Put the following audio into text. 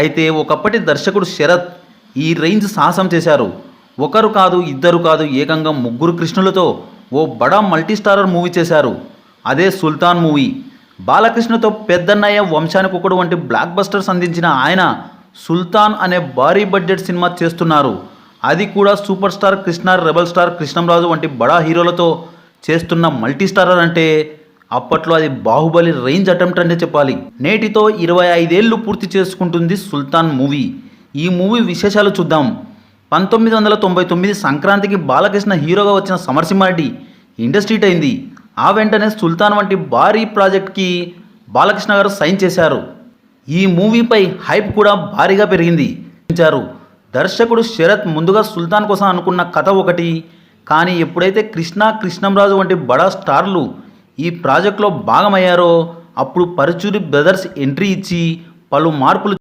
అయితే ఒకప్పటి దర్శకుడు శరత్ ఈ రేంజ్ సాహసం చేశారు. ఒకరు కాదు, ఇద్దరు కాదు, ఏకంగా ముగ్గురు కృష్ణులతో ఓ బడా మల్టీస్టారర్ మూవీ చేశారు. అదే సుల్తాన్ మూవీ. బాలకృష్ణతో పెద్దన్నయ్య, వంశానికొకడు వంటి బ్లాక్ బస్టర్స్ అందించిన ఆయన సుల్తాన్ అనే భారీ బడ్జెట్ సినిమా చేస్తున్నారు. అది కూడా super star Krishna, rebel star Krishnamraju వంటి బడా హీరోలతో చేస్తున్న మల్టీస్టారర్ అంటే అప్పట్లో అది బాహుబలి రేంజ్ అటెంప్ట్ అంటే చెప్పాలి. నేటితో 25 ఏళ్ళు పూర్తి చేసుకుంటుంది సుల్తాన్ మూవీ. ఈ మూవీ విశేషాలు చూద్దాం. 1999 సంక్రాంతికి బాలకృష్ణ హీరోగా వచ్చిన సమరసింహారెడ్డి ఇండస్ట్రీ హిట్ అయింది. ఆ వెంటనే సుల్తాన్ వంటి భారీ ప్రాజెక్ట్కి బాలకృష్ణ గారు సైన్ చేశారు. ఈ మూవీపై హైప్ కూడా భారీగా పెరిగింది. దర్శకుడు శరత్ ముందుగా సుల్తాన్ కోసం అనుకున్న కథ ఒకటి, కానీ ఎప్పుడైతే కృష్ణ, కృష్ణంరాజు వంటి బడా స్టార్లు ఈ ప్రాజెక్టులో భాగమయ్యారో అప్పుడు పరుచూరి బ్రదర్స్ ఎంట్రీ ఇచ్చి పలు మార్పులు